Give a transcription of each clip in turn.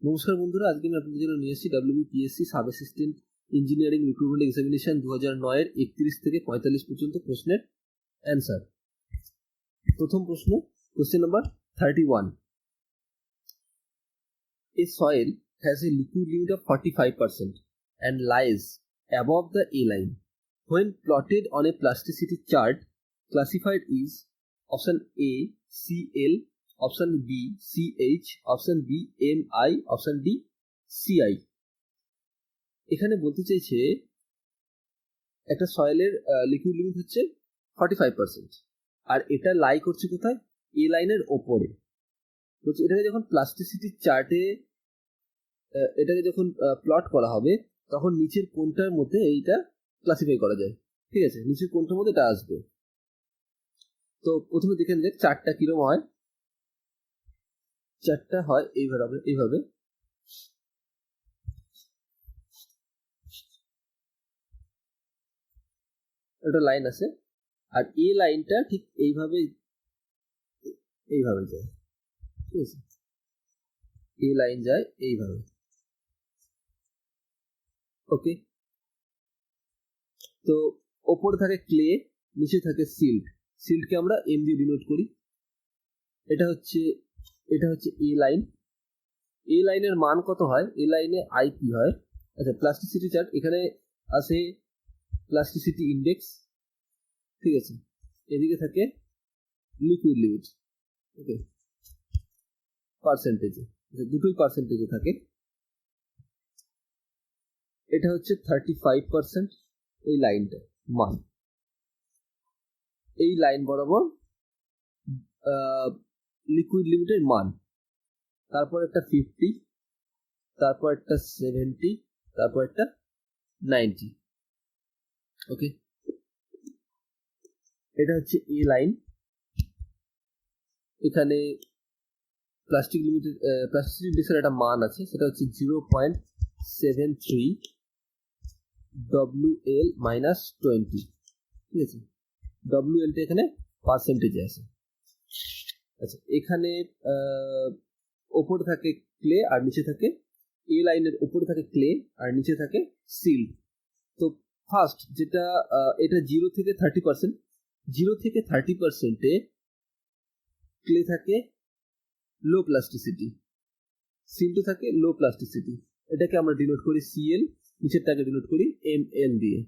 নমস্কার বন্ধুরা, আজকে আমি আপনাদের জন্য নিয়ে এসেছি WBPSC sub assistant engineering recruitment examination 2009 এর 31 থেকে 45 পর্যন্ত প্রশ্নের অ্যান্সার। প্রথম প্রশ্ন, question number 31. A soil has a liquid limit of 45% and lies above the A line. When plotted on a plasticity chart, classified is option A CL, option B CH, option B MI, option D CI. এখানে বলতে চাইছে একটা সয়েলের liquid limit হচ্ছে 45% আর এটা লাই করছে কোথায়? এ লাইনের ওপরে। বলছে এটাকে যখন প্লাস্টিসিটি চার্টে এটাকে যখন প্লট করা হবে তখন নিচের কোনটার মধ্যে এইটা ক্লাসিফাই করা যায়। ঠিক আছে, নিচের কোনটার মধ্যে এটা আসবে। তো প্রথমে দেখে নিন চারটা কিরকম হয়। চারটা হয় এইভাবে একটা লাইন আছে আর এই লাইনটা ঠিক এইভাবে যায়। ঠিক আছে, এই লাইন যায় এইভাবে। ওকে, তো ওপরে থাকে ক্লে, নিচে থাকে সিল্ট। সিল্টকে আমরা এম দিয়ে ডিনোট করি। এটা হচ্ছে এ লাইন। এ লাইনের মান কত হয়? এ লাইনে আইপি হয়। আচ্ছা, প্লাস্টিসিটি চার্ট, এখানে আছে প্লাস্টিসিটি ইন্ডেক্স। ঠিক আছে, এদিকে থাকে লিকুইড লিমিট। ওকে, পার্সেন্টেজে, দুটোই পার্সেন্টেজে থাকে। এটা হচ্ছে 35% এই লাইনটা মান। এই লাইন বরাবর লিকুইড লিমিটের মান। তারপর একটা 50, তারপর একটা 70, তারপর একটা 90। ওকে, এটা হচ্ছে এ লাইন। এখানে প্লাস্টিক ইন্ডেক্সের একটা মান আছে, সেটা হচ্ছে 0.73 WL-20। ঠিক আছে, WLটা এখানে পার্সেন্টেজে আছে। আচ্ছা, এখানে ওপরে থাকে ক্লে আর নিচে থাকে, এ লাইনের ওপরে থাকে ক্লে আর নিচে থাকে সিল্ড। তো ফার্স্ট যেটা এটা 0 থেকে 30%, 0 থেকে 30%-এ ক্লে থাকে লো প্লাস্টিসিটি, সিল্ড থাকে লো প্লাস্টিসিটি। এটাকে আমরা ডিনোট করি CL, নিচেরটাকে ডিনোট করি ML দিয়ে।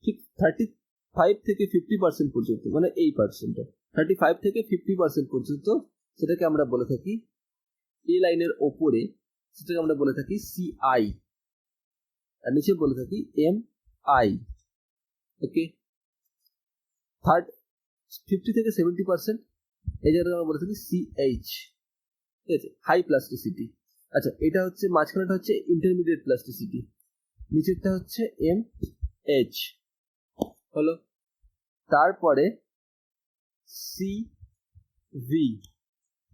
ঠিক 35 থেকে 50% পর্যন্ত, মানে এই পার্সেন্টটা 35 থেকে 50% পর্যন্ত, সেটাকে আমরা বলে থাকি এ লাইনের ওপরে, সেটাকে আমরা বলে থাকি CI, আর নিচে বলে থাকি MI। ওকে, 50 থেকে 70% এই জায়গাটা আমরা বলে থাকি CH। ঠিক আছে, হাই প্লাস্টিসিটি। আচ্ছা, এটা হচ্ছে মাঝখানেটা হচ্ছে ইন্টারমিডিয়েট প্লাস্টিসিটি, নিচেরটা হচ্ছে MH হলো। তারপরে CV,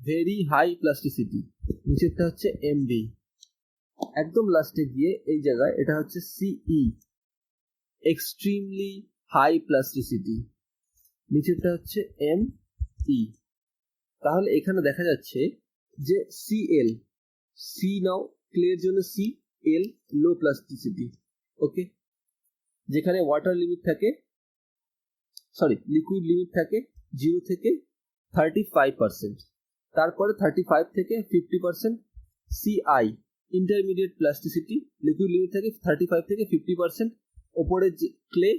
ভেরি হাই প্লাস্টিসিটি, নিচেরটা হচ্ছে MB। একদম লাস্টে গিয়ে এই জায়গায় এটা হচ্ছে CE, এক্সট্রিমলি হাই প্লাস্টিসিটি, নিচেরটা হচ্ছে ME। তাহলে এখানে দেখা যাচ্ছে যে CL, সি নাও ক্লের জন্য CL লো প্লাস্টিসিটি। ওকে, যেখানে ওয়াটার লিমিট থাকে, লিকুইড লিমিট থাকে 0 থেকে 35%, তারপরে 35 থেকে 50% CI, intermediate plasticity, liquid limit থাকে 35 থেকে 50%, ওপরে ক্লে,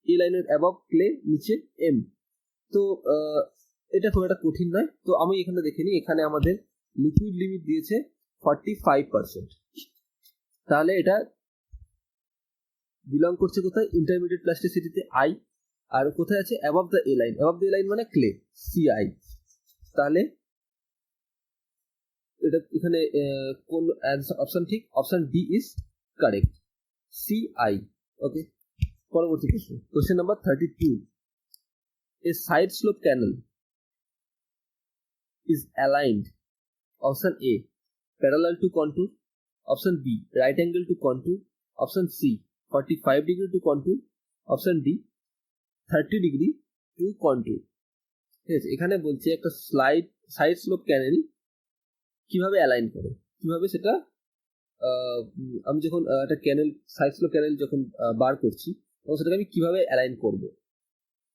এ লাইনের অ্যাবভ ক্লে, নিচে M। তো এটা খুব একটা কঠিন নয়। তো আমি এখানে দেখে নিই, এখানে আমাদের লিকুইড লিমিট দিয়েছে 45%, তাহলে এটা বিলং করছে কোথায়? ইন্টারমিডিয়েট প্লাস্টিসিটিতে I, আর কোথায় আছে? Above the A line. Above the A line মানে ক্লে, CI। তাহলে এটা এখানে কোন অপশন ঠিক? Option D is correct, CI। ওকে, পরবর্তী প্রশ্ন, question number 32. A side slope canal is aligned, option A parallel to contour, option B right angle to contour, option C 45 degree to contour, option D 30 degree to contour। ঠিক আছে, এখানে বলছে একটা side slope ক্যানেল কিভাবে align করে। কিভাবে সেটা আমি যখন একটা ক্যানেল সাইড স্লোপ ক্যানেল যখন বার করছি তখন সেটাকে আমি কিভাবে অ্যালাইন করব।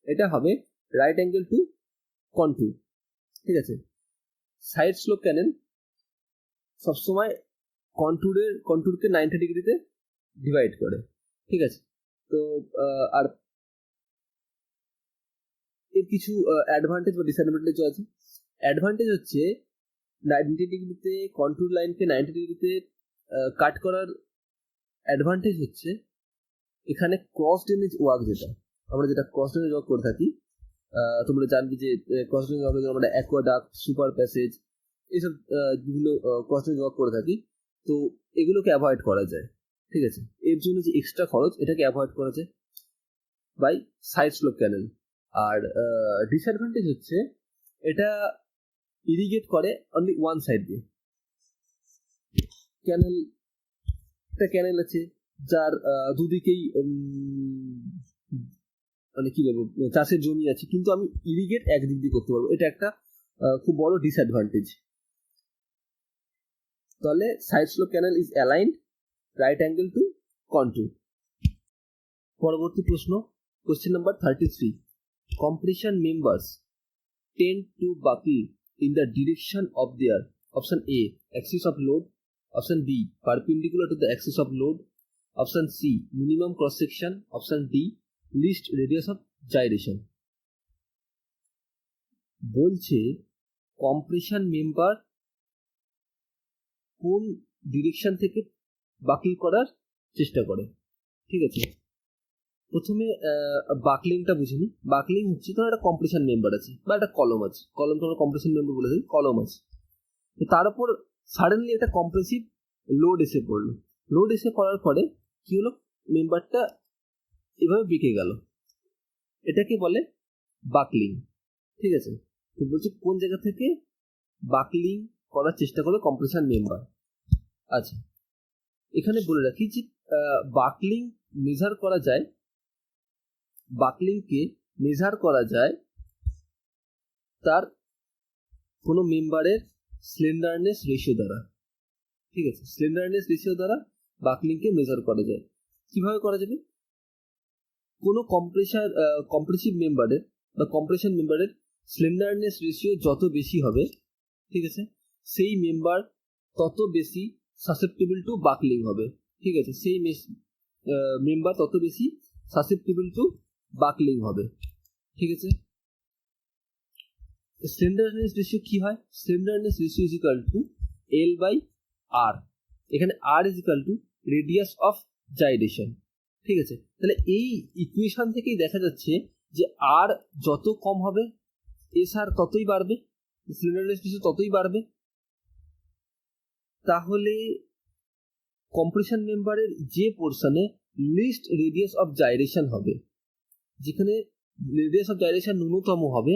এটা হবে রাইট অ্যাঙ্গেল টু কন্ট্যুর, ঠিক আছে। সাইড স্লোপ ক্যানেল সবসময় কন্ট্যুরকে 90 ডিগ্রিতে ডিভাইড করে, ঠিক আছে। তো আর এর কিছু অ্যাডভান্টেজ বা ডিসঅ্যাডভান্টেজও আছে। অ্যাডভান্টেজ হচ্ছে 90 ডিগ্রিতে কন্ট্যুর লাইনকে 90 ডিগ্রিতে কাট করার অ্যাডভান্টেজ হচ্ছে এখানে ক্রস ড্রেনেজ ওয়ার্ক, যেটা ক্রস ড্রেনেজ ওয়ার্ক করে থাকি, তোমরা জানবে যে ক্রস ড্রেনেজ ওয়ার্ক আমরা অ্যাকোয়াডাক্ট, সুপার প্যাসেজ, এইসব বিভিন্ন ক্রস ড্রেনেজ ওয়ার্ক করে থাকি। তো এগুলোকে অ্যাভয়েড করা যায়, ঠিক আছে। এর জন্য যে এক্সট্রা খরচ এটাকে অ্যাভয়েড করা যায় বাই সাইড স্লোপ ক্যানেল। আর ডিসঅ্যাডভান্টেজ হচ্ছে এটা ইরিগেট করে অনলি ওয়ান সাইড দিয়ে। ক্যানেল আছে যার দুদিকেই মানে কি বলবো চাষের জমি আছে, কিন্তু আমি ইরিগেট একদিক দিয়ে করতে পারবো, এটা একটা খুব বড় ডিসঅ্যাডভান্টেজ। তাহলে side slope canal is aligned right angle to contour. পরবর্তী প্রশ্ন, question number 33, compression members tend to buckle in the direction of their option A axis of load, option B perpendicular to the axis of load, option C minimum cross section, option D least radius of gyration। বলছে compression member কোন direction থেকে বাকল করার চেষ্টা করে, ঠিক আছে। প্রথমে বাকলিংটা বুঝিনি। বাকলিং হচ্ছে ধর একটা কম্প্রেশন মেম্বার আছে বা একটা কলম আছে, কলম তোমরা কম্প্রেশন মেম্বার বলে থাকি, কলম আছে, তো তার উপর সাডেনলি একটা কম্প্রেসিভ লোড এসে পড়লো। লোড এসে পড়ার পরে কি হলো, মেম্বারটা এভাবে বেঁকে গেল, এটাকে বলে বাকলিং, ঠিক আছে। তো বলছে কোন জায়গা থেকে বাকলিং করার চেষ্টা করে কম্প্রেশন মেম্বার। আচ্ছা, এখানে বলে রাখি যে বাকলিং মেজার করা যায়, বাকলিংকে মেজার করা যায় তার কোনো মেম্বারের স্লেন্ডারনেস রেশিও দ্বারা, ঠিক আছে। স্লেন্ডারনেস রেশিও দ্বারা বাকলিংকে মেজার করা যায়। কিভাবে করা যাবে, কোনো কম্প্রেসিভ মেম্বারের বা কম্প্রেশন মেম্বারের স্লেন্ডারনেস রেশিও যত বেশি হবে, ঠিক আছে, সেই মেম্বার তত বেশি সাসেপ্টেবল টু বাকলিং হবে, ঠিক আছে। সেই মেম্বার তত বেশি সাসেপ্টেবল টু বাকলিং হবে, ঠিক আছে। স্লেন্ডারনেস রেশিও কি হয়, slenderness ratio is equal to L by R, এখানে R is equal to radius of gyration, ঠিক আছে। তাহলে এই ইকুয়েশন থেকেই দেখা যাচ্ছে যে আর যত কম হবে এস আর ততই বাড়বে, স্লেন্ডারনেস রেশিও ততই বাড়বে। তাহলে কম্প্রেশন মেম্বারের যে পোর্শনে লিস্ট রেডিয়াস অফ জাইরেশন হবে, যেখানে রেডিয়াস অফ জাইরেশন ন্যূনতম হবে,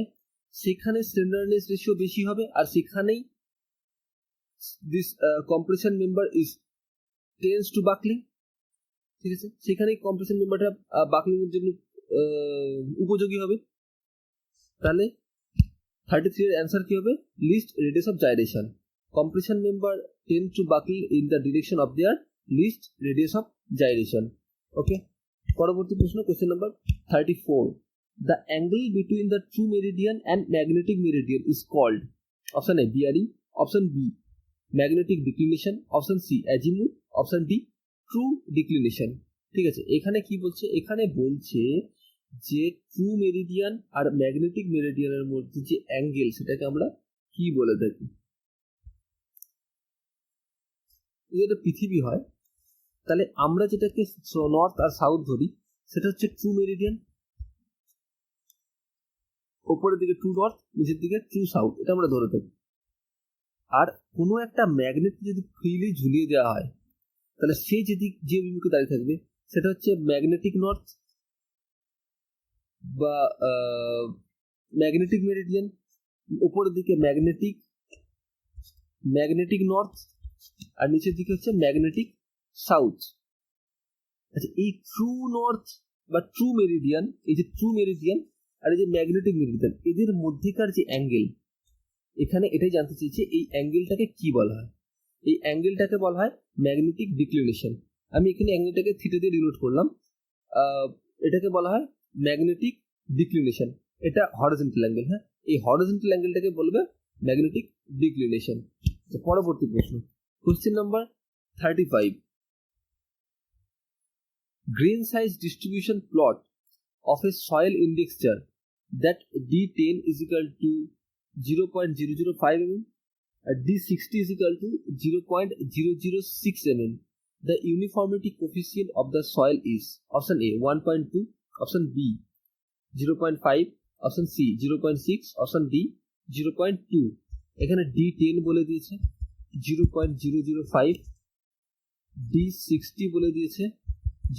সেখানে স্লেন্ডারনেস রেশিও বেশি হবে, আর সেখানেই this compression member is tends to buckling, ঠিক আছে। সেখানেই কম্প্রেশন মেম্বারটা বাকলিং এর জন্য উপযোগী হবে। তাহলে 33 এর অ্যান্সার কি হবে, least radius of gyration. Compression member tend to buckle in the direction of their least radius of gyration. Okay, পরবর্তী প্রশ্ন, question number 34, the angle between the true meridian and magnetic meridian is called, option A bearing, option B magnetic declination, option C azimuth, option D true declination। ঠিক আছে, এখানে কি বলছে, এখানে বলছে যে ট্রু মেরিডিয়ান আর ম্যাগনেটিক মেরিডিয়ানের মধ্যে যে অ্যাঙ্গেল সেটাকে আমরা কি বলে থাকি। যদি এটা পৃথিবী হয় তাহলে আমরা যেটাকে নর্থ আর সাউথ ধরি সেটা হচ্ছে ট্রু মেরিডিয়ান, উপরের দিকে ট্রু নর্থ, নিচের দিকে ট্রু সাউথ, এটা আমরা ধরে থাকি। আর কোনো একটা ম্যাগনেট যদি ফ্রিলি ঝুলিয়ে দেওয়া হয় তাহলে সে যে অভিমুখে দাঁড়িয়ে থাকবে সেটা হচ্ছে ম্যাগনেটিক নর্থ বা ম্যাগনেটিক মেরিডিয়ান, উপরের দিকে ম্যাগনেটিক নর্থ আর নিচের দিকে হচ্ছে ম্যাগনেটিক সাউথ। আচ্ছা, এই ট্রু নর্থ বা ট্রু মেরিডিয়ান, এই যে ট্রু মেরিডিয়ান আর এই যে ম্যাগনেটিক মেরিডিয়ান, এদের মধ্যেকার যে অ্যাঙ্গেল, এখানে এটাই জানতে চেয়েছে এই অ্যাঙ্গেলটাকে কি বলা হয়। এই অ্যাঙ্গেলটাকে বলা হয় ম্যাগনেটিক ডিক্লিনেশন। আমি এখানে অ্যাঙ্গেলটাকে থিটা দিয়ে ডিনোট করলাম, এটাকে বলা হয় ম্যাগনেটিক ডিক্লিনেশন। এটা হরিজন্টাল অ্যাঙ্গেল। হ্যাঁ, এই হরিজন্টাল অ্যাঙ্গেলটাকে বলবে ম্যাগনেটিক ডিক্লিনেশন। পরবর্তী প্রশ্ন, question number 35, grain size distribution plot of a soil indexture that D10 is equal to 0.005 mm and D60 is equal to 0.006 mm. The uniformity coefficient of the soil is option A 1.2, option B 0.5, option C 0.6, option D 0.2। এখানে D10 বলে দিয়েছে 0.005, D60 বলে দিয়েছে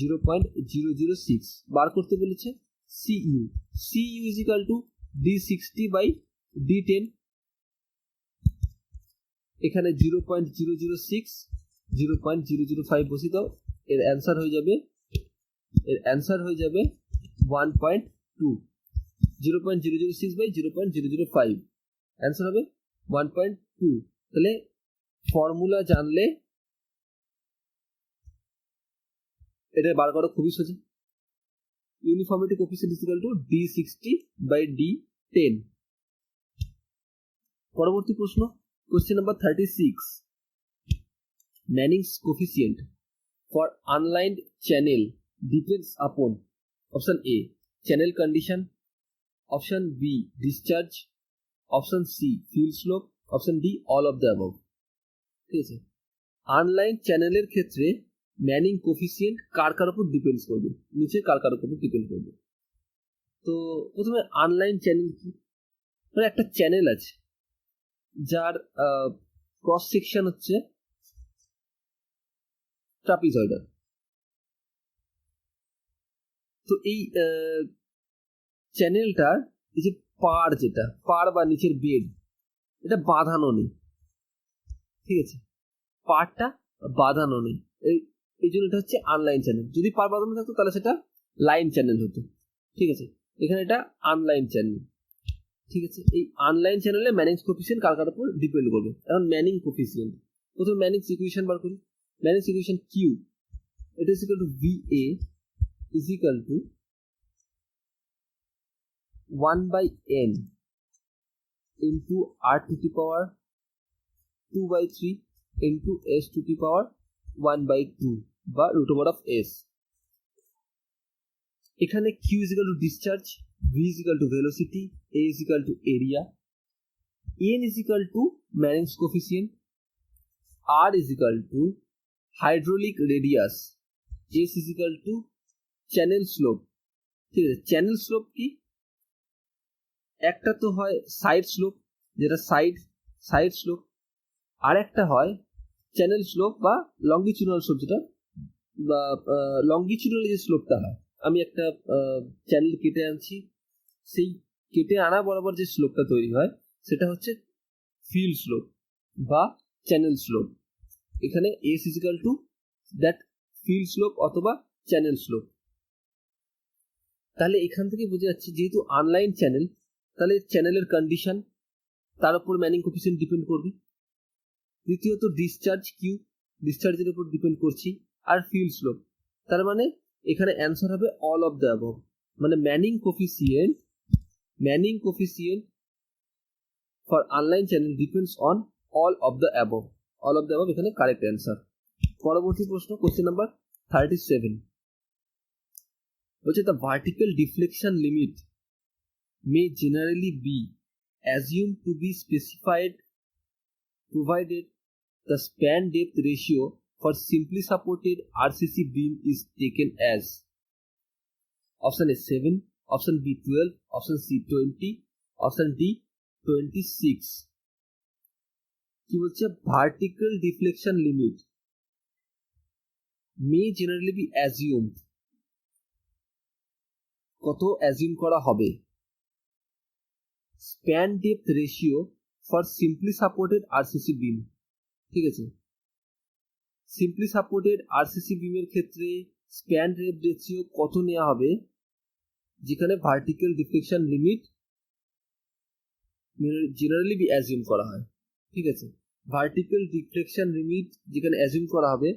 0.006, বার করতে বলেছে CU is equal to D60 by D10। এখানে 0.006, 0.005 বসিয়ে দাও, এর অ্যান্সার হয়ে যাবে 1.2, 0.006 by 0.005, অ্যান্সার হবে 1.2। তাহলে ফর্মুলা জানলে এটা বার করা খুবই সোজা। Uniformity coefficient is equal to D60 by D10। পরবর্তী প্রশ্ন, question number 36, Manning's coefficient for unlined channel depends upon option A channel condition, option B discharge, option C field slope, option D all of the above. ঠিক আছে, আনলাইন চ্যানেলের ক্ষেত্রে ম্যানিং coefficient কার কার উপর depend করবে, নিচে কার কার উপর ডিপেন্ড করবে। তো প্রথমে আনলাইন চ্যানেল কি, মানে একটা চ্যানেল আছে যার ক্রস সেকশন হচ্ছে ট্রাপিজয়েডাল। তো এই চ্যানেলটার এই যে পাড়, যেটা পাড় বা নিচের বেড, এটা বাঁধানো নেই। ঠিক আছে, পাড়টা বাঁধানো নেই, এই জন্য এটা হচ্ছে আনলাইন চ্যানেল। যদি পাড় বাঁধানো থাকতো তাহলে সেটা লাইন চ্যানেল হতো। ঠিক আছে, এখানে এটা আনলাইন চ্যানেল। ঠিক আছে, এই আনলাইন চ্যানেলে ম্যানিংস কোএফিসিয়েন্ট কার কার উপর ডিপেন্ড করবে। এখন ম্যানিং কোএফিসিয়েন্ট, প্রথমে ম্যানিংস ইকুয়েশন বার করি। ম্যানিংস ইকুয়েশন কিউ, এটা is equal two VA is equal two 1/n into r to the power 2/3 into s to the power 1/2 বা root over of s। এখানে q is equal to discharge, v is equal to velocity, a is equal to area, n is equal to Manning's coefficient, r is equal to hydraulic radius, s is equal to channel slope। ঠিক আছে, channel slope কি, একটা তো হয় side slope, যেটা side slope, আর একটা হয় channel slope বা লঙ্গিচুডাল স্লোপ, যেটা বা লঙ্গিচুডাল যে স্লোপটা হয়। আমি একটা চ্যানেল কেটে আনছি, সেই কেটে আনা বরাবর যে স্লোপটা তৈরি হয় সেটা হচ্ছে ফিল্ড স্লোপ বা চ্যানেল স্লোপ। এখানে s is equal to that field slope অথবা চ্যানেল স্লোপ। তাহলে এখান থেকে বোঝা যাচ্ছে যেহেতু অনলাইন চ্যানেল, তাহলে চ্যানেলের কন্ডিশন তার উপর ম্যানিং কোএফিসিয়েন্ট ডিপেন্ড করবে। দ্বিতীয়ত ডিসচার্জ কিউ, ডিসচার্জের উপর ডিপেন্ড করছি, আর ফিল্ড স্লোপ। তার মানে এখানে অ্যান্সার হবে অল অফ দ্য অ্যাবভ, মানে Manning coefficient for unlined channel depends on all of the above. All of the above এখানে কারেক্ট অ্যান্সার। পরবর্তী প্রশ্ন, কোশ্চেন নাম্বার 37, বলছে the vertical deflection limit may generally be assumed to be specified provided the span depth ratio for simply supported RCC beam is taken as option A 7, option B 12, option C 20, option D 26। কি বলছে, vertical deflection limit may generally be assumed, কত assume করা হবে, span depth ratio for simply supported RCC beam. ঠিক আছে, simply supported RCC বিমের ক্ষেত্রে span depth ratio কত নেওয়া হবে, যেখানে vertical deflection limit generally be assume করা হয়। ঠিক আছে, ভার্টিক্যাল ডিফ্লেকশন লিমিট যেখানে অ্যাজিউম করা হবে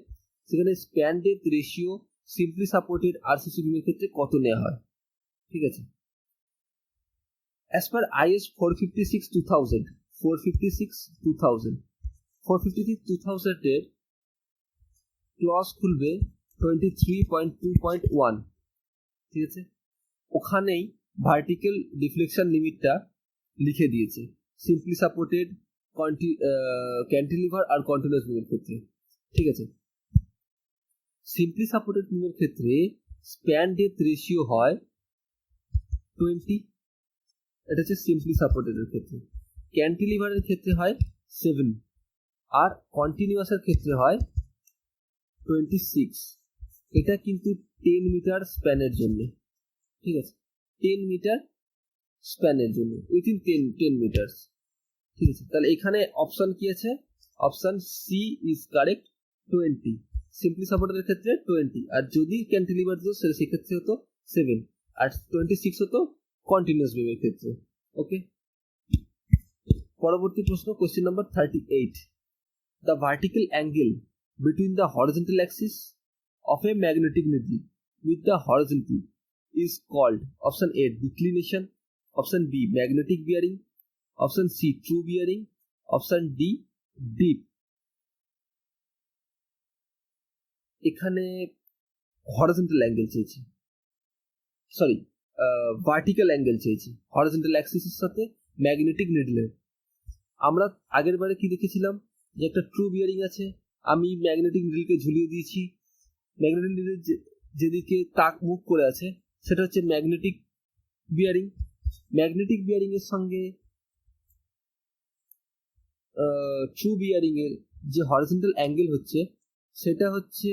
সেখানে span depth ratio simply supported RCC বিমের ক্ষেত্রে কত নেওয়া হয়, ঠিক আছে। অ্যাজ পার IS 456/2000 এর ক্লজ খুলবে 23.2.1, ঠিক আছে। ওখানেই ভার্টিক্যাল ডিফ্লেকশন লিমিটটা লিখে দিয়েছে সিম্পলি সাপোর্টেড ক্যান্টিলিভার আর কন্টিনিউয়াস বিমের ক্ষেত্রে, ঠিক আছে। সিম্পলি সাপোর্টেড বিমের ক্ষেত্রে স্প্যান ডেপথ রেশিও হয় 20, এটা হচ্ছে সিম্পলি সাপোর্টেড এর ক্ষেত্রে। ক্যান্টিলিভারের ক্ষেত্রে হয় 7 আর কন্টিনিউয়াসের ক্ষেত্রে হয় 26। এটা কিন্তু 10 মিটার স্প্যানের জন্য, ঠিক আছে, 10 মিটার স্প্যানের জন্য উইথিন 10 মিটার, ঠিক আছে। তাহলে এখানে অপশন কি আছে? Option C is correct, 20 simply সাপোর্টের ক্ষেত্রে 20, আর যদি ক্যান্টিলিভার দিত সেক্ষেত্রে হতো 7 আর 26 হতো কন্টিনিউয়াস বিমের ক্ষেত্রে। ওকে, পরবর্তী প্রশ্ন, question number 38। The vertical angle between the horizontal Axis of a magnetic needle with the horizontal is called option A declination, option B magnetic bearing, option C true bearing, option D deep। এখানে horizontal angle চেয়েছি, sorry vertical angle চেয়েছি horizontal অ্যাক্সিসের সাথে magnetic নিডলের। আমরা আগের বারে কি দেখেছিলাম যে একটা ট্রু বিয়ারিং আছে, আমি ম্যাগনেটিক নিডলকে ঝুলিয়ে দিয়েছি, ম্যাগনেটিক নিডল যেদিকে তাক মুখ করে আছে সেটা হচ্ছে ম্যাগনেটিক বিয়ারিং। ম্যাগনেটিক বিয়ারিং এর সঙ্গে ট্রু বিয়ারিং এর যে হরিজন্টাল অ্যাঙ্গেল হচ্ছে সেটা হচ্ছে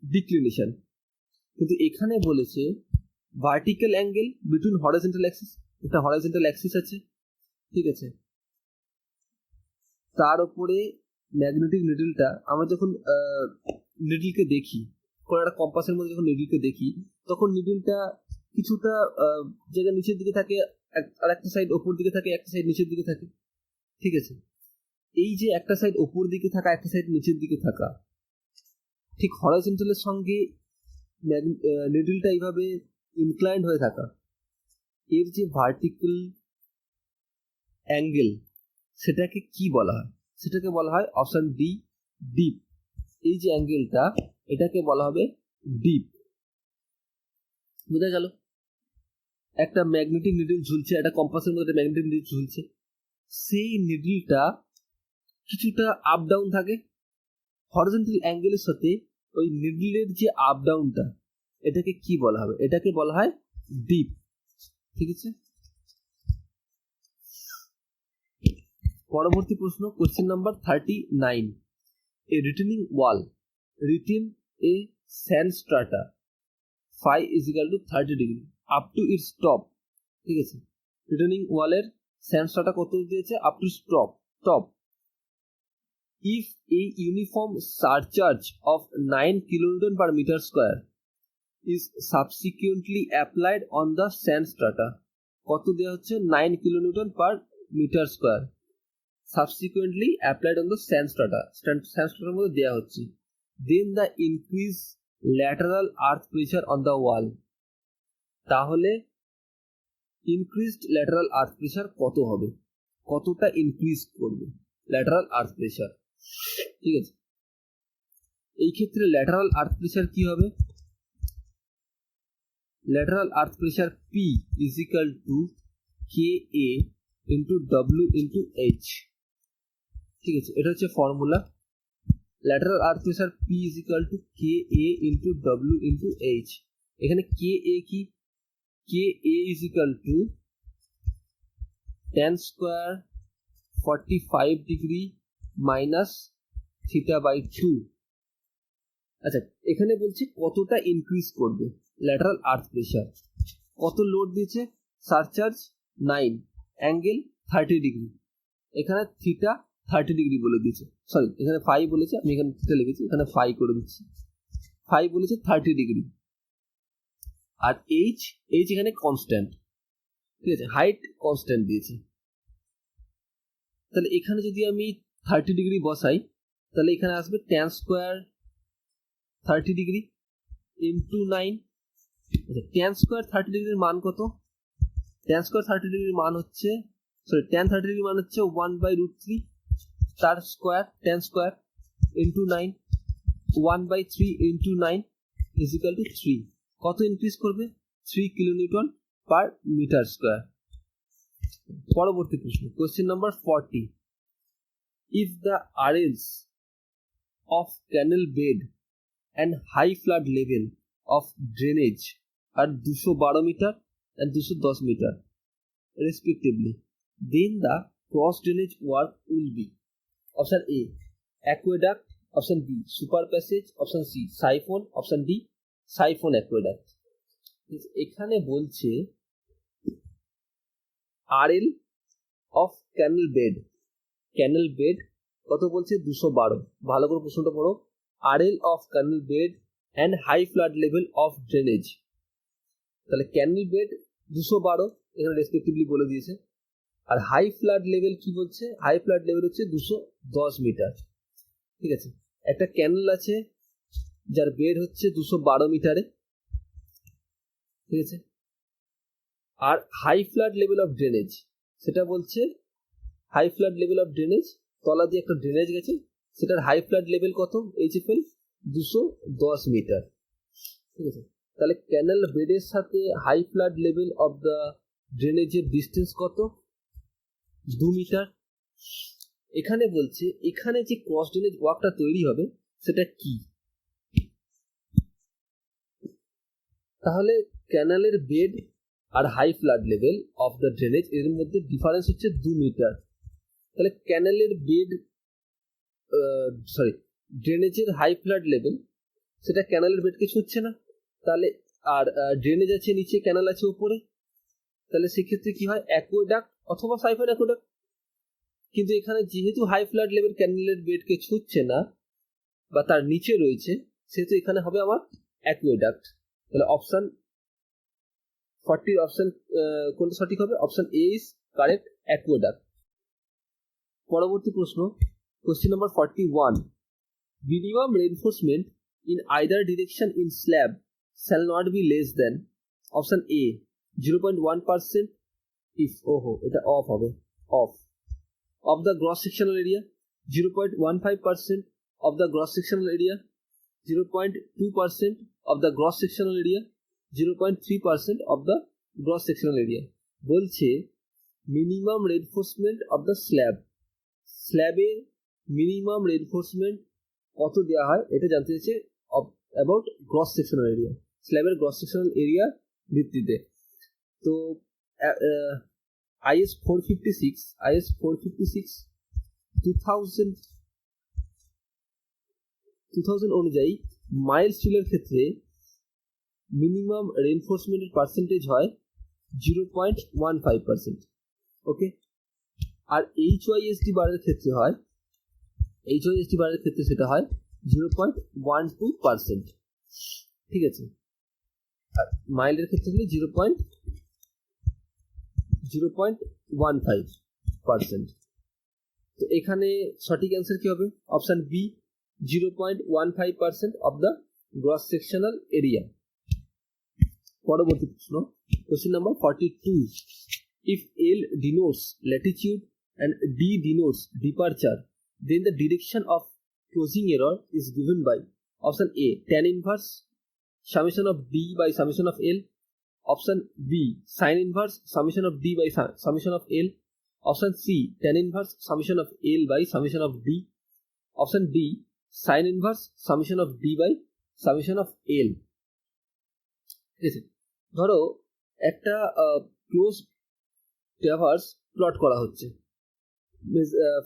ডিক্লিনেশন, কিন্তু এখানে বলেছে vertical angle between horizontal Axis, এটা হরিজন্টাল অ্যাক্সিস আছে, ঠিক আছে, তার উপরে ম্যাগনেটিক নিডলটা। আমরা যখন নিডলকে দেখি, কোনো একটা কম্পাসের মধ্যে যখন নিডলকে দেখি তখন নিডলটা কিছুটা জায়গা নিচের দিকে থাকে, আর একটা সাইড ওপর দিকে থাকে, একটা সাইড নিচের দিকে থাকে, ঠিক আছে। এই যে একটা সাইড ওপর দিকে থাকা, একটা সাইড নিচের দিকে থাকা, ঠিক হরিজন্টালের সঙ্গে নিডলটা এইভাবে ইনক্লাইন্ড হয়ে থাকা, এর যে ভার্টিক্যাল অ্যাঙ্গেল সেটাকে কি বলা হয়? সেটাকে বলা হয় অপশন ডি ডিপ। এই যে অ্যাঙ্গেলটা এটাকে বলা হবে ডিপ। বোঝা গেল? একটা ম্যাগনেটিক নিডল ঝুলছে, একটা কম্পাসের মধ্যে ম্যাগনেটিক নিডল ঝুলছে, সেই নিডলটা কিছুটা আপ ডাউন থাকে, হরিজন্টাল অ্যাঙ্গেলের সাথে ওই নিডলের যে আপ ডাউনটা এটাকে কি বলা হবে? এটাকে বলা হয় ডিপ, ঠিক আছে। পরবর্তী প্রশ্ন, question number 39। A retaining wall retain a sand strata phi is equal to 30 degree up to its top, ঠিক আছে। রিটেনিং ওয়ালের স্যান্ড স্ট্রাটা কত দিয়েছে? Up to top. If a uniform surcharge of 9 kilonewton per meter square is subsequently applied on the sand strata, কত দেওয়া হচ্ছে? 9 kilonewton per meter square subsequently applied on the sand strata মধ্যে দেওয়া হচ্ছে, then the increase lateral earth pressure on the wall, তাহলে increased lateral earth pressure কত হবে? কতটা ইনক্রিজ করবে ল্যাটারাল আর্থ প্রেসার, ঠিক আছে। এই ক্ষেত্রে ল্যাটারাল আর্থ প্রেসার কি হবে? Lateral earth pressure P is equal to KA into W into H, ঠিক আছে। এটা হচ্ছে formula. Lateral earth pressure P is equal to KA into W into H। এখানে KA কি? KA is equal to tan square 45 degree minus theta by 2। আচ্ছা, এখানে বলছি কতটা ইনক্রিজ করবে ল্যাটারাল আর্থ প্রেসার। কত লোড দিয়েছে? সারচার্জ 9, অ্যাঙ্গেল 30 ডিগ্রি, এখানে থিটা 30 ডিগ্রি বলে দিয়েছে, সরি এখানে 5 বলেছে, আমি এখানে থিটা লিখেছি, এখানে 5 করে দিচ্ছি। 5 বলেছে 30 ডিগ্রি, আর এইচ এখানে কনস্ট্যান্ট, ঠিক আছে, হাইট কনস্ট্যান্ট দিয়েছে। তাহলে এখানে যদি আমি 30 ডিগ্রি বসাই, তাহলে এখানে আসবে tan square 30 degree into 9। tan square 30 ডিগ্রির মান কত? tan স্কোয়ার 30 ডিগ্রির মান হচ্ছে tan 30 ডিগ্রির মান হচ্ছে 1/√3 তার square tan square into 9, 1/3 into 9 is equal two 3। কত ইনক্রিজ করবে? 3 কিলোনিউটন পার মিটার স্কোয়ার। পরবর্তী প্রশ্ন, question number 40। If the RLs of canal bed and high flood level of drainage are 212 meter and 210 meter respectively, then the cross drainage work will be option A aqueduct, option B super passage, option C siphon, option D siphon aqueduct। এখানে বলছে RL of canal bed কত বলছে? 212। ভালো করে প্রশ্নটা পড়ো। RL of canal bed and high flood level of drainage, তাহলে ক্যানেল bed 212 এখানে রেসপেক্টিভলি বলে দিয়েছে। আর হাই ফ্লাড লেভেল কি বলছে? হাই ফ্লাড লেভেল হচ্ছে 210 মিটার। ঠিক আছে, একটা ক্যানেল আছে যার বেড হচ্ছে 212 মিটারে, ঠিক আছে। আর high flood level of drainage, সেটা বলছে high flood level of drainage, তলা দিয়ে একটা ড্রেনেজ গেছে, সেটার হাই ফ্লাড লেভেল কত? HFL 210 metre. ঠিক আছে, তাহলে ক্যানেল বেডের সাথে high flood level of the ড্রেনেজের ডিস্টেন্স কত? 2 মিটার। এখানে বলছে এখানে যে ক্রস ড্রেনেজ ওয়ার্কটা তৈরি হবে সেটা কি? তাহলে ক্যানেলের বেড আর high flood level of the drainage এর মধ্যে ডিফারেন্স হচ্ছে 2 মিটার। তাহলে ক্যানেলের বেড ড্রেনেজের হাই ফ্লাড লেভেল সেটা ক্যানেলের বেডকে ছুঁচ্ছে না, তাহলে আর ড্রেনেজ আছে নিচে, ক্যানেল আছে উপরে, তাহলে সেক্ষেত্রে কি হয়? অ্যাকোয়াডাক্ট অথবা সাইফন অ্যাকোয়াডাক্ট। কিন্তু এখানে যেহেতু হাই ফ্লাড লেভেল ক্যানেলের বেডকে ছুঁচ্ছে না বা তার নিচে রয়েছে, সেহেতু এখানে হবে আমার অ্যাকোয়াডাক্ট। তাহলে অপশন 40 অপশন কোনটা সঠিক হবে? Option A is correct, aqueduct. পরবর্তী প্রশ্ন, question number 41। Minimum reinforcement in either direction in slab shall not be less than option A 0.1% if এটা off হবে of the gross sectional area, 0.15% of the gross sectional area, 0.2% of the gross sectional area, 0.3% of the gross sectional area। বলছে minimum reinforcement of the স্ল্যাবের minimum reinforcement কত দেওয়া হয় এটা জানতে চাইছে অ্যাবাউট গ্রস সেকশনাল এরিয়া, স্ল্যাবের গ্রস সেকশনাল এরিয়া ভিত্তিতে। তো IS 456 2000 অনুযায়ী মাইল স্টিলের ক্ষেত্রে মিনিমাম রেইনফোর্সমেন্টের পার্সেন্টেজ হয় 0.15%। ওকে, আর HYSD বারের ক্ষেত্রে হয় সেটা হয় 0.12%। ঠিক আছে, আর মাইলের ক্ষেত্রে হলে 0.15%। তো এখানে সঠিক অ্যান্সার কি হবে? Option B 0.15% of the gross sectional area. পরবর্তী প্রশ্ন, question number 42। If L denotes latitude and D denotes departure, then the direction of closing error is given by option A tan inverse summation of D by summation of L, option B sin inverse summation of D by summation of L, option C tan inverse summation of L by summation of D, option D sin inverse summation of D by summation of L। ঠিক আছে, ধরো একটা close traverse plot করা হচ্ছে,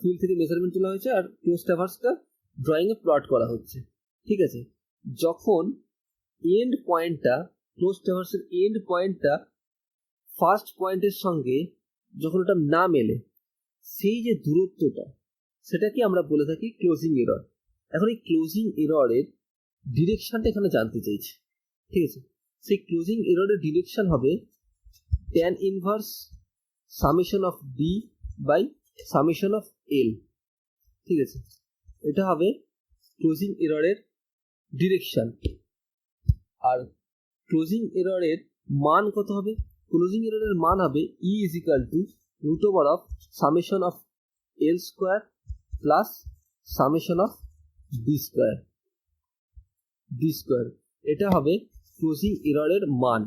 field থেকে measurement তোলা হয়েছে আর close ট্র্যাভার্সটা drawing এ plot করা হচ্ছে। ঠিক আছে, যখন এন্ড পয়েন্টটা ক্লোজ ট্র্যাভার্সের এন্ড পয়েন্টটা ফার্স্ট পয়েন্টের সঙ্গে যখন ওটা না মেলে, সেই যে দূরত্বটা সেটাকে আমরা বলে থাকি ক্লোজিং এরর। এখন এই ক্লোজিং এররের ডিরেকশনটা এখানে জানতে চাইছি। ঠিক আছে, সেই ক্লোজিং এররের ডিরেকশন হবে tan inverse summation of D by summation of L। ঠিক আছে, এটা হবে ক্লোজিং এররের ডিরেকশন। আর ক্লোজিং এররের মান কত হবে? ক্লোজিং এররের মান হবে E is equal to root over of summation of L square plus summation of D square. এটা হবে ক্লোজিং এররের মান।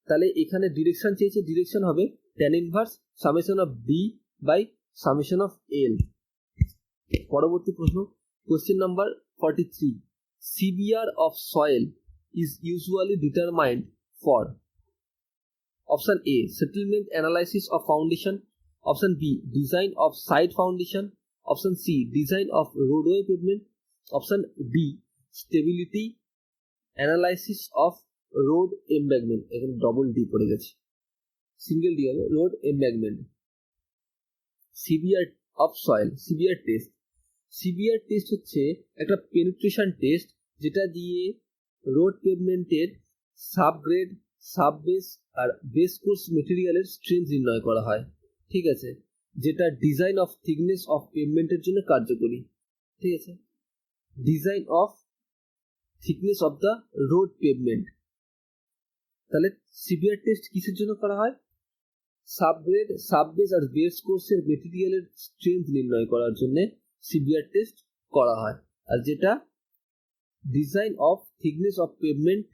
তাহলে এখানে ডিরেকশন চেয়েছে, ডিরেকশন হবে tan inverse summation of D by summation of L. পরবর্তী প্রশ্ন, question number 43, CBR of soil is usually determined for option A settlement analysis of foundation, option B design of site foundation, option C design of roadway pavement, option D stability analysis of road embankment। এখানে double D পড়ে গেছে, single D হবে, road embankment. CBR of soil, CBR test. CBR test হচ্ছে একটা penetration test যেটা দিয়ে road পেভমেন্টের subgrade, subbase আর base course মেটেরিয়ালের strength নির্ণয় করা হয়। ঠিক আছে, যেটা ডিজাইন অফ থিকনেস অফ পেভমেন্টের জন্য কার্যকরী। ঠিক আছে, design of thickness of the road pavement. তাহলে সিবিআর টেস্ট কিসের জন্য করা হয়? সাবগ্রেড, সাববেস আর বেস কোর্সের মেটেরিয়ালের স্ট্রেংথ নির্ণয় করার জন্য সিবিআর টেস্ট করা হয়। আর যেটা design of thickness of pavement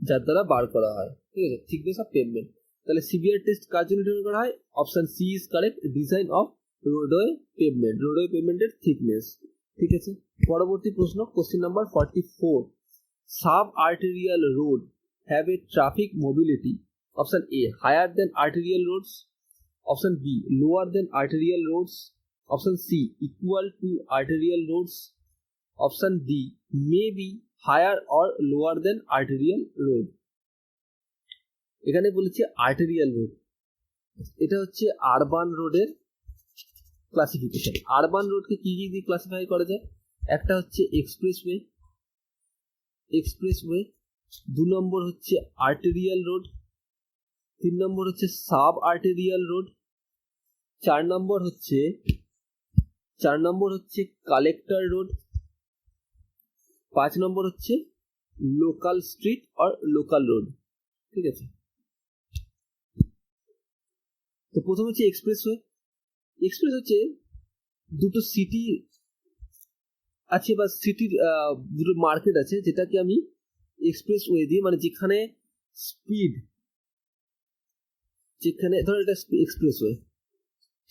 যার দ্বারা বার করা হয়। ঠিক আছে, থিকনেস অফ পেভমেন্ট। তাহলে সিবিআর টেস্ট কার জন্য ডিটারমাইন করা হয়? Option C is correct, design of roadway pavement, roadway পেভমেন্টের থিকনেস। ঠিক আছে, পরবর্তী প্রশ্ন, question number 44, sub arterial road have a traffic mobility, option A higher than arterial roads, option B lower than arterial roads, option C equal to arterial roads, option D may be higher or lower than arterial road। এখানে বলেছে arterial road, এটা হচ্ছে urban রোডের classification. Urban রোডকে কি কি দিয়ে classify করা যায়? একটা হচ্ছে এক্সপ্রেসওয়ে, এক্সপ্রেসওয়ে, 2 নম্বর হচ্ছে আর্টেরিয়াল রোড, 3 নম্বর হচ্ছে সাব আর্টেরিয়াল রোড, 4 নম্বর হচ্ছে কালেক্টর রোড, 5 নম্বর হচ্ছে লোকাল স্ট্রিট আর লোকাল রোড। ঠিক আছে, তো প্রথম হচ্ছে এক্সপ্রেসওয়ে। এক্সপ্রেস হচ্ছে দুটো সিটি আছে বা সিটির দুটো মার্কেট আছে, যেটাকে আমি এক্সপ্রেসওয়ে দিই, মানে যেখানে স্পিড, যেখানে ধরো এটা এক্সপ্রেসওয়ে,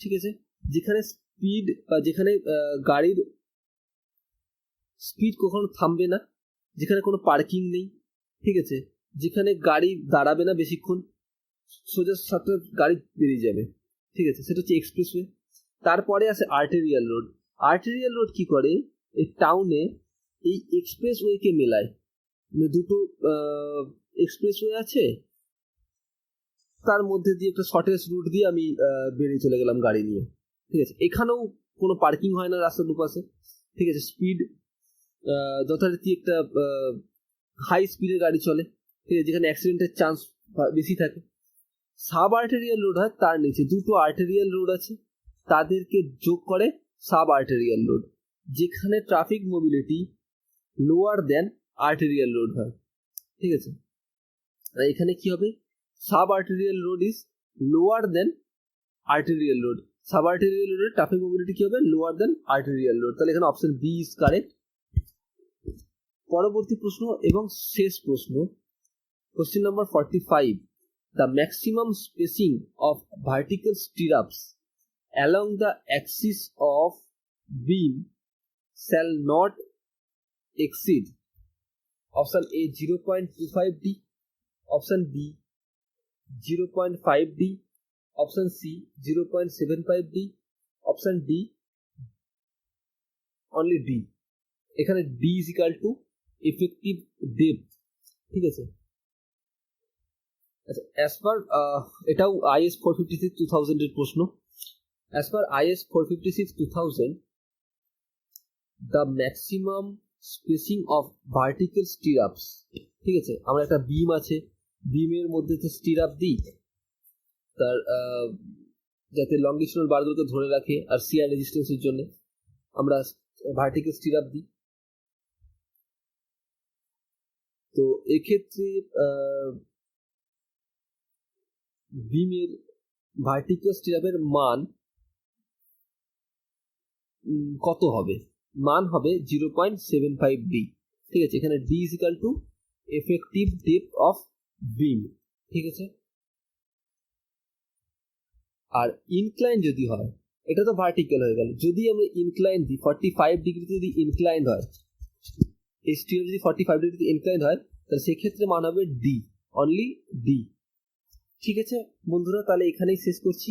ঠিক আছে, যেখানে স্পিড বা যেখানে গাড়ির স্পিড কখনো থামবে না, যেখানে কোনো পার্কিং নেই, ঠিক আছে, যেখানে গাড়ি দাঁড়াবে না বেশিক্ষণ, সোজা সাথে গাড়ি বেরিয়ে যাবে। ঠিক আছে, সেটা হচ্ছে এক্সপ্রেসওয়ে। তারপরে আসে আর্টেরিয়াল রোড। আর্টেরিয়াল রোড কি করে? এই টাউনে এই এক্সপ্রেসওয়েকে মেলায়, মানে দুটো এক্সপ্রেসওয়ে আছে, তার মধ্যে দিয়ে একটা শর্টেস্ট রুট দিয়ে আমি বেরিয়ে চলে গেলাম গাড়ি নিয়ে। ঠিক আছে, এখানেও কোনো পার্কিং হয় না রাস্তার দুপাশে। ঠিক আছে, স্পিড যথারীতি একটা হাই স্পিডে গাড়ি চলে। ঠিক আছে, যেখানে অ্যাক্সিডেন্টের চান্স বেশি থাকে। সাব আর্টেরিয়াল রোড হয় তার নিচে, দুটো আর্টেরিয়াল রোড আছে, তাদেরকে যোগ করে সাব আর্টেরিয়াল রোড, যেখানে traffic mobility lower than arterial road হয়। ঠিক আছে, এখানে কি হবে? Sub arterial road is lower than arterial road. Sub arterial রোডের ট্রাফিক মোবিলিটি কি হবে? Lower than arterial road. তাহলে এখানে অপশন বি ইজ কারেক্ট। পরবর্তী প্রশ্ন এবং শেষ প্রশ্ন, question number 45, the maximum spacing of vertical stirrups along the axis of beam shall not exceed option A 0.25D, option B 0.5D, option C 0.75D, option D only D। এখানে D is equal to effective depth। ঠিক আছে, আচ্ছা, as per এটাও IS 456-2000 এর প্রশ্ন। As per IS 456-2000, the maximum spacing of vertical stirrups. ঠিক আছে, আমরা একটা বিম আছে, বিমের মধ্যে তো স্টিরাপ দিই, তার যাতে লঙ্গিটিউডাল বারগুলোকে ধরে রাখে, আর শিয়ার রেজিস্ট্যান্সের জন্য আমরা ভার্টিক্যাল স্টিরাপ দিই। তো এক্ষেত্রে বিমের ভার্টিক্যাল স্টিরাপের মান কত হবে? মান হবে 0.75 ডি। ঠিক আছে, এখানে D is equal two effective depth of বিম। ঠিক আছে, আর ইনক্লাইন যদি হয়, এটা তো ভার্টিক্যাল হয়ে গেল, যদি আমরা ইনক্লাইন দিই 45 ডিগ্রিতে, যদি ইনক্লাইন হয়, এসটিও যদি 45 ডিগ্রিতে ইনক্লাইন হয়, তাহলে সেক্ষেত্রে মান হবে ডি, অনলি ডি। ঠিক আছে বন্ধুরা, তাহলে এখানেই শেষ করছি।